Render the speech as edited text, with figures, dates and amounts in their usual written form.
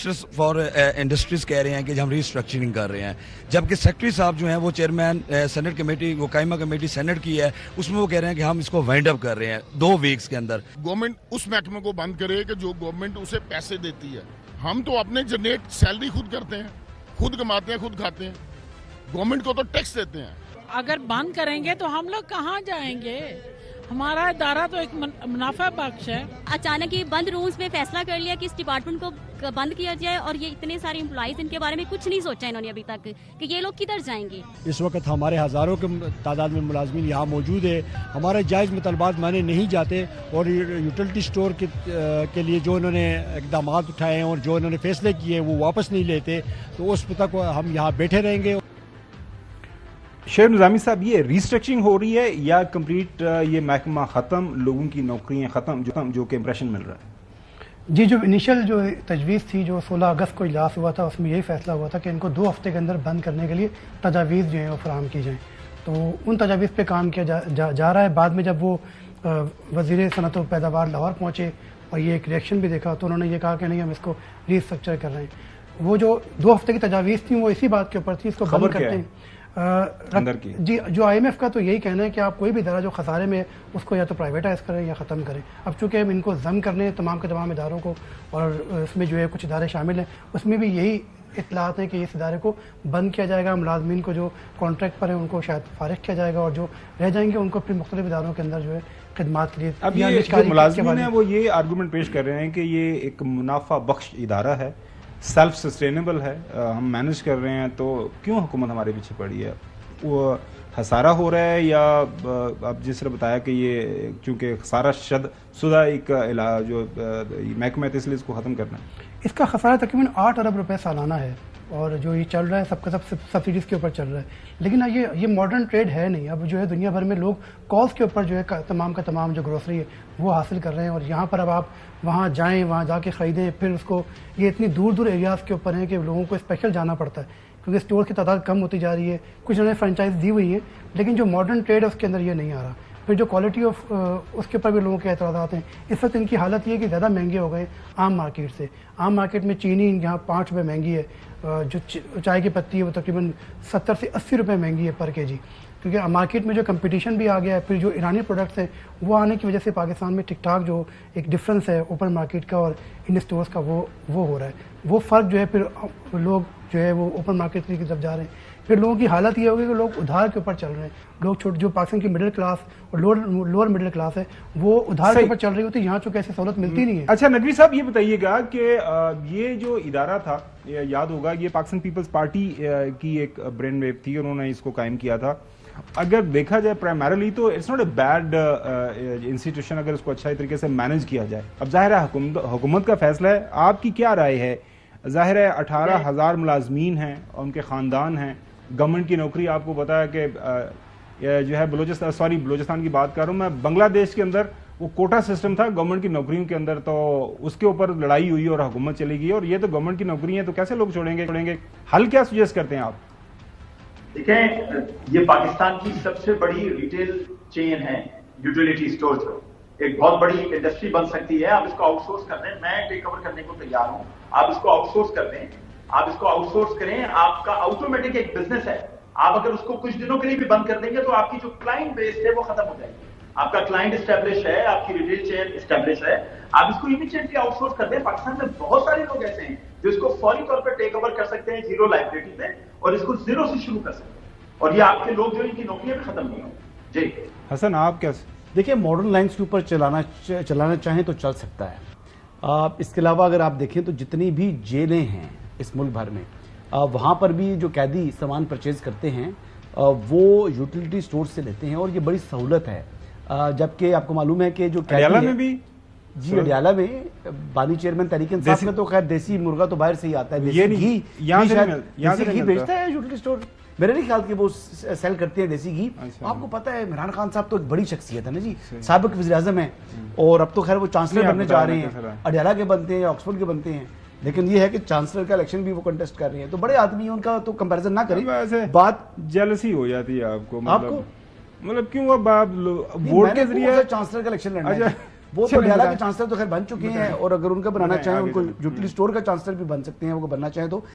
Ministers for industries کہہ رہے ہیں کہ ہم ریسٹرکچرنگ کر رہے ہیں، جبکہ سیکرٹری صاحب جو ہیں وہ چیئرمین سینٹ کمیٹی، وہ قائمہ کمیٹی سینٹ کی ہے، اس میں وہ کہہ رہے ہیں کہ ہم اس کو وائنڈ اپ کر رہے ہیں 2 ویکس کے اندر۔ گورنمنٹ اس محکمے کو بند کرے کہ جو گورنمنٹ اسے پیسے دیتی ہے۔ ہم تو اپنے جنریٹ سیلری خود کرتے ہیں، خود کماتے ہیں، خود کھاتے ہیں، گورنمنٹ کو تو ٹیکس دیتے ہیں۔ اگر بند کریں گے تو ہم لوگ کہاں جائیں گے؟ ہمارا ادارہ تو ایک منافع بخش ہے۔ اچانک یہ بند رومز میں فیصلہ کر لیا کہ اس ڈپارٹمنٹ کو بند کیا جائے، اور یہ اتنے سارے امپلائیز، ان کے بارے میں کچھ نہیں سوچا انہوں نے ابھی تک کہ یہ لوگ کدھر جائیں گے۔ اس وقت ہمارے ہزاروں کے تعداد میں ملازمین یہاں موجود ہے، ہمارے جائز مطالبات مانے نہیں جاتے، اور یوٹیلٹی اسٹور کے لیے جو انہوں نے اقدامات اٹھائے ہیں اور جو انہوں نے فیصلے کیے وہ واپس نہیں لیتے، تو اس تک ہم یہاں بیٹھے رہیں گے۔ شعیب نظامی صاحب، یہ ریسٹرکچرنگ ہو رہی ہے یا کمپلیٹ یہ محکمہ ختم، لوگوں کی نوکریاں ختم، جو کہ امپریشن مل رہا ہے؟ جی، جو انیشل جو تجویز تھی، جو 16 اگست کو اجلاس ہوا تھا، اس میں یہی فیصلہ ہوا تھا کہ ان کو 2 ہفتے کے اندر بند کرنے کے لیے تجاویز جو ہیں وہ فراہم کی جائیں۔ تو ان تجاویز پہ کام کیا جا رہا ہے۔ بعد میں جب وہ وزیر صنعت و پیداوار لاہور پہنچے اور یہ ایک ریئیکشن بھی دیکھا، تو انہوں نے یہ کہا کہ نہیں، ہم اس کو ریسٹرکچر کر رہے ہیں۔ وہ جو 2 ہفتے کی تجاویز تھیں وہ اسی بات کے اوپر تھی، اس کو بند کرتے ہیں۔ جی، جو آئی ایم ایف کا تو یہی کہنا ہے کہ آپ کوئی بھی ادارہ جو خسارے میں اس کو یا تو پرائیویٹائز کریں یا ختم کریں۔ اب چونکہ ان کو ضم کرنے تمام کے تمام اداروں کو، اور اس میں جو ہے کچھ ادارے شامل ہیں، اس میں بھی یہی اطلاعات ہیں کہ اس ادارے کو بند کیا جائے گا۔ ملازمین کو جو کانٹریکٹ پر ہیں ان کو شاید فارغ کیا جائے گا، اور جو رہ جائیں گے ان کو پھر مختلف اداروں کے اندر جو ہے خدمات کے لیے۔ اب یہ جو ملازمین ہیں وہ یہ آرگومنٹ پیش کر رہے ہیں کہ یہ ایک منافع بخش ادارہ ہے، سیلف سسٹینیبل ہے، ہم مینج کر رہے ہیں، تو کیوں حکومت ہمارے پیچھے پڑی ہے؟ وہ خسارہ ہو رہا ہے، یا اب جس طرح بتایا کہ یہ چونکہ خسارہ شدہ ایک جو محکمہ ہے، اس لیے اس کو ختم کرنا ہے؟ اس کا خسارہ تقریباً 8 ارب روپے سالانہ ہے، اور جو یہ چل رہا ہے سب کا سب سبسڈیز کے اوپر چل رہا ہے۔ لیکن یہ ماڈرن ٹریڈ ہے نہیں۔ اب جو ہے دنیا بھر میں لوگ کالز کے اوپر جو ہے تمام کا تمام جو گروسری ہے وہ حاصل کر رہے ہیں، اور یہاں پر اب آپ وہاں جائیں، وہاں جا کے خریدیں، پھر اس کو یہ اتنی دور دور ایریاز کے اوپر ہیں کہ لوگوں کو اسپیشل جانا پڑتا ہے، کیونکہ اسٹور کی تعداد کم ہوتی جا رہی ہے۔ کچھ انہوں نے فرنچائز دی ہوئی ہیں، لیکن جو ماڈرن ٹریڈ ہے اس کے اندر یہ نہیں آ رہا۔ پھر جو کوالٹی آف اس کے اوپر بھی لوگوں کے اعتراضات ہیں۔ اس وقت ان کی حالت یہ ہے کہ زیادہ مہنگے ہو گئے عام مارکیٹ سے۔ عام مارکیٹ میں چینی یہاں 5 روپے مہنگی ہے، جو چائے کی پتی ہے وہ تقریباً 70 سے 80 روپے مہنگی ہے پر کے جی، کیونکہ مارکیٹ میں جو کمپٹیشن بھی آ گیا ہے۔ پھر جو ایرانی پروڈکٹس ہیں وہ آنے کی وجہ سے پاکستان میں ٹھیک ٹھاک جو ایک ڈفرینس ہے اوپن مارکیٹ کا اور ان اسٹورز کا، وہ ہو رہا ہے۔ وہ فرق جو ہے پھر لوگ جو ہے وہ اوپن مارکیٹ کی طرف جا رہے ہیں۔ پھر لوگوں کی حالت یہ ہوگی کہ لوگ ادھار کے اوپر چل رہے ہیں۔ لوگ جو پاکستان کی مڈل کلاس اور لوور مڈل کلاس ہے وہ ادھار کے اوپر چل رہی ہوتی ہے، یہاں چونکہ ایسی سہولت ملتی نہیں ہے۔ اچھا ندوی صاحب، یہ بتائیے گا کہ یہ جو ادارہ تھا، یاد ہوگا یہ پاکستان پیپلز پارٹی کی ایک برین ویو تھی، انہوں نے اس کو قائم کیا تھا۔ اگر دیکھا جائے پرائمریلی تو it's not a bad institution اگر اس کو اچھا طریقے سے مینج کیا جائے۔ اب ظاہر ہے حکومت کا فیصلہ ہے، آپ کی کیا رائے ہے؟ ظاہر ہے 18,000 ملازمین ہیں اور ان کے خاندان ہیں، گورنمنٹ کی نوکری آپ کو پتا ہے کہ جو ہے بلوچستان کی بات کر رہا ہوں میں، بنگلہ دیش کے اندر وہ کوٹا سسٹم تھا گورنمنٹ کی نوکریوں کے اندر، تو اس کے اوپر لڑائی ہوئی اور حکومت چلی گئی، اور یہ تو گورنمنٹ کی نوکری ہیں تو کیسے لوگ چھوڑیں گے؟ حل کیا سجیسٹ کرتے ہیں آپ؟ دیکھیں، یہ پاکستان کی سب سے بڑی ریٹیل چین ہے یوٹیلیٹی اسٹور، ایک بہت بڑی انڈسٹری بن سکتی ہے۔ آپ اس کو آؤٹ سورس کر دیں، میں ٹیک اوور کرنے کو تیار ہوں۔ آپ اس کو آؤٹ سورس کر دیں، آپ اس کو آؤٹ سورس کریں، آپ کا آٹومیٹک ایک بزنس ہے۔ آپ اگر اس کو کچھ دنوں کے لیے بھی بند کر دیں گے تو آپ کی جو کلائنٹ بیس ہے وہ ختم ہو جائے گی۔ آپ کا کلائنٹ اسٹیبلش ہے، آپ کی ریٹیل چین اسٹیبلش ہے، آپ اس کو امیڈیٹلی آؤٹ سورس کر دیں۔ پاکستان میں بہت سارے لوگ ایسے ہیں جو اس کو فوری طور پر ٹیک اوور کر سکتے ہیں زیرو لائبلٹی پہ، اور اس کو زیرو سے شروع کر سکتے ہیں، اور یہ آپ کے لوگ جو ان کی نوکریاں بھی ختم نہیں ہوں۔ جی حسن، آپ کیسے دیکھیں، ماڈرن لائنز کے اوپر چلانا چاہیں تو چل سکتا ہے۔ اس کے علاوہ اگر آپ دیکھیں تو جتنی بھی جیلیں ہیں اس ملک بھر میں، وہاں پر بھی جو قیدی سامان پرچیز کرتے ہیں وہ یوٹیلیٹی اسٹور سے لیتے ہیں، اور یہ بڑی سہولت ہے۔ جبکہ آپ کو معلوم ہے کہ جو اڈیالہ میں بھی، جی اڈیالہ میں بانی چیئرمین تحریک انصاف میں تو خیر دیسی مرغا تو باہر سے ہی آتا ہے، دیسی گھی بیچتا ہے یوٹیلیٹی اسٹور، میرے نہیں خیال کہ وہ سیل کرتے ہیں دیسی گھی۔ آپ کو پتا ہے عمران خان صاحب تو ایک بڑی شخصیت ہے نا جی، سابق وزیر اعظم ہیں، اور اب تو خیر وہ چانسلر بننے جا رہے ہیں، اڈیالہ کے بنتے ہیں یا آکسفورڈ کے بنتے ہیں، لیکن یہ ہے کہ چانسلر کا الیکشن بھی وہ کنٹیسٹ کر رہے ہیں، تو بڑے آدمی ہیں، ان کا تو کمپیریزن نہ کریں۔ بات جیلسی ہو جاتی ہے آپ کو، مطلب کیوں اب آپ ووٹ کے ذریعے چانسلر کا الیکشن لڑنا ہے؟ وہ تو ڈیالہ کے چانسلر تو خیر بن چکے ہیں، اور اگر ان کا بنانا چاہیں ان کو یوٹیلیٹی اسٹور کا چانسلر بھی بن سکتے ہیں وہ بننا چاہیں تو.